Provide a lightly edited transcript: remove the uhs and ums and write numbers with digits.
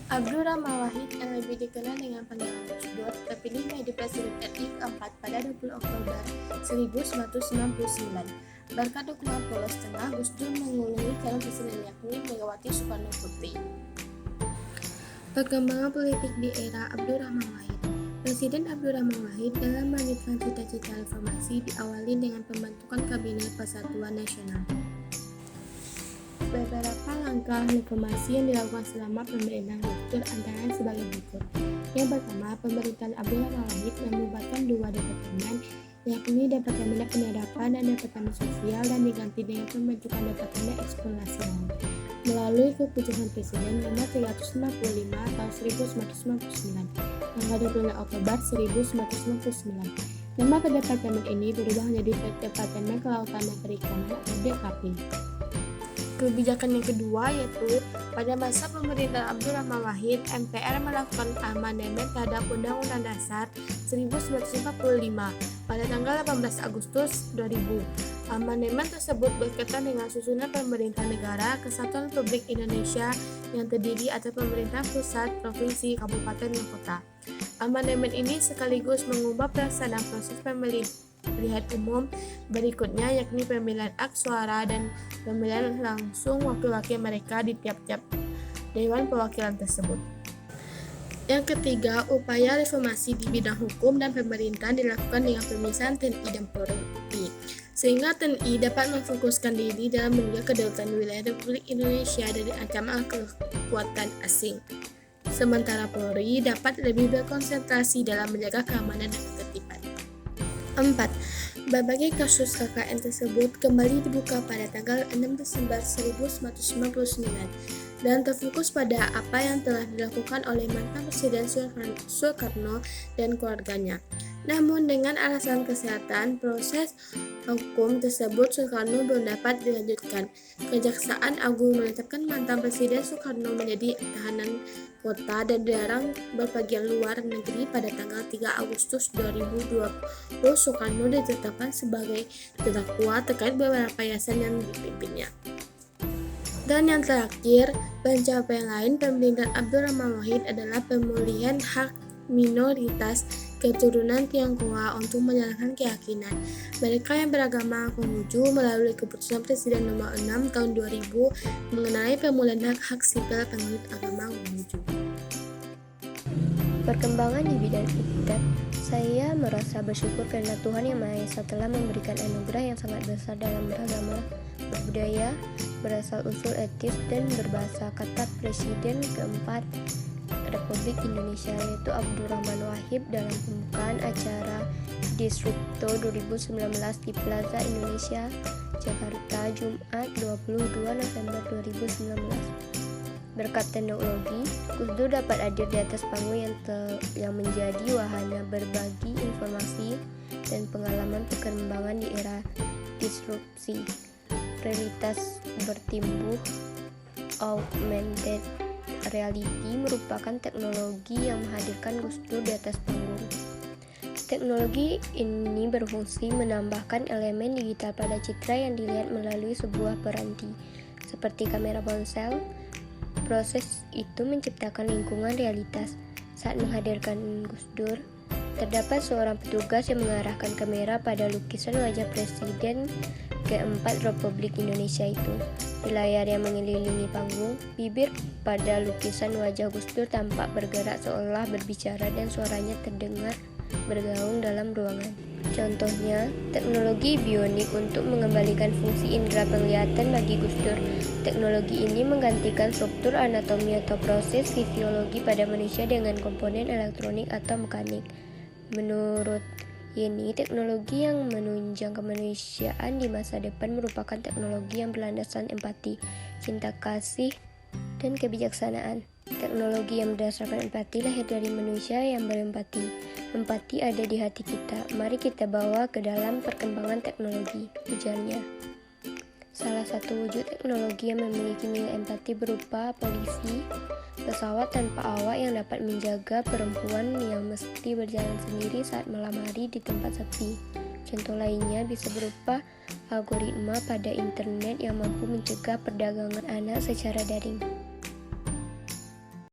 Abdurrahman Wahid yang lebih dikenal dengan panggilan Gus Dur terpilih menjadi Presiden RI keempat pada 20 Oktober 1999. Berkat dukungan polos tengah, Gus Dur mengulungi calon presiden yakni Megawati Soekarno Putri. Perkembangan politik di era Abdurrahman Wahid. Presiden Abdurrahman Wahid dalam melanjutkan cita-cita reformasi diawali dengan pembentukan Kabinet Persatuan Nasional. Beberapa langkah reformasi yang dilakukan selama pemerintahan Gus Dur antara sebagai berikut. Yang pertama, pemerintahan Abdurrahman Wahid membubarkan dua departemen, yakni Departemen Penyadapan dan Departemen Sosial, dan diganti dengan pembentukan Departemen Eksplorasi Laut melalui keputusan Presiden Nomor 365 Tahun 1999 tanggal 26 Oktober 1999. Nama departemen ini berubah menjadi Departemen Kelautan dan Perikanan atau DKP. Kebijakan yang kedua yaitu pada masa pemerintahan Abdurrahman Wahid, MPR melakukan amandemen terhadap Undang-Undang Dasar 1945 pada tanggal 18 Agustus 2000. Amandemen tersebut berkaitan dengan susunan pemerintah negara Kesatuan Republik Indonesia yang terdiri atas pemerintah pusat, provinsi, kabupaten, dan kota. Amandemen ini sekaligus mengubah pelaksanaan proses pemilihan umum berikutnya, yakni pemilihan hak suara dan pemilihan langsung wakil-wakil mereka di tiap-tiap Dewan Perwakilan tersebut. Yang ketiga, upaya reformasi di bidang hukum dan pemerintahan dilakukan dengan pemisahan TNI dan Polri, sehingga TNI dapat memfokuskan diri dalam menjaga kedaulatan wilayah Republik Indonesia dari ancaman kekuatan asing. Sementara Polri dapat lebih berkonsentrasi dalam menjaga keamanan dan ketertiban. 4. Berbagai kasus KKN tersebut kembali dibuka pada tanggal 6 Desember 1999 dan terfokus pada apa yang telah dilakukan oleh mantan Presiden Soekarno dan keluarganya. Namun dengan alasan kesehatan, proses hukum tersebut Soekarno belum dapat dilanjutkan. Kejaksaan Agung menetapkan mantan Presiden Soekarno menjadi tahanan kota dan dilarang berpergian luar negeri pada tanggal 3 Agustus 2020. Soekarno ditetapkan sebagai terdakwa terkait beberapa yayasan yang dipimpinnya. Dan yang terakhir, pencapaian lain pemerintahan Abdurrahman Wahid adalah pemulihan hak minoritas keturunan Tionghoa untuk menjalankan keyakinan mereka yang beragama Konghucu melalui keputusan Presiden Nomor 6 Tahun 2000 mengenai pemulihan hak sipil penganut agama Konghucu. Perkembangan di bidang etiket, saya merasa bersyukur karena Tuhan Yang Maha Esa telah memberikan anugerah yang sangat besar dalam beragama, berbudaya, berasal usul etis, dan berbahasa, kata Presiden keempat Republik Indonesia yaitu Abdurrahman Wahid dalam pembukaan acara Disrupto 2019 di Plaza Indonesia, Jakarta, Jumat 22 November 2019. Berkat teknologi, Gus Dur dapat hadir di atas panggung yang menjadi wahana berbagi informasi dan pengalaman perkembangan di era disrupsi. Realitas bertimbuh, augmented reality merupakan teknologi yang menghadirkan Gus Dur di atas panggung. Teknologi ini berfungsi menambahkan elemen digital pada citra yang dilihat melalui sebuah peranti, seperti kamera ponsel. Proses itu menciptakan lingkungan realitas. Saat menghadirkan Gus Dur, terdapat seorang petugas yang mengarahkan kamera pada lukisan wajah Presiden keempat Republik Indonesia itu. Di layar yang mengelilingi panggung, bibir pada lukisan wajah Gus Dur tampak bergerak seolah berbicara dan suaranya terdengar bergaung dalam ruangan. Contohnya, teknologi bionik untuk mengembalikan fungsi indera penglihatan bagi Gus Dur. Teknologi ini menggantikan struktur anatomi atau proses fisiologi pada manusia dengan komponen elektronik atau mekanik. Menurut Yeni, teknologi yang menunjang kemanusiaan di masa depan merupakan teknologi yang berlandaskan empati, cinta kasih, dan kebijaksanaan. Teknologi yang berdasarkan empati lahir dari manusia yang berempati. Empati ada di hati kita. Mari kita bawa ke dalam perkembangan teknologi, ujarnya. Salah satu wujud teknologi yang memiliki nilai empati berupa polisi, pesawat tanpa awak yang dapat menjaga perempuan yang mesti berjalan sendiri saat malam hari di tempat sepi. Contoh lainnya bisa berupa algoritma pada internet yang mampu mencegah perdagangan anak secara daring.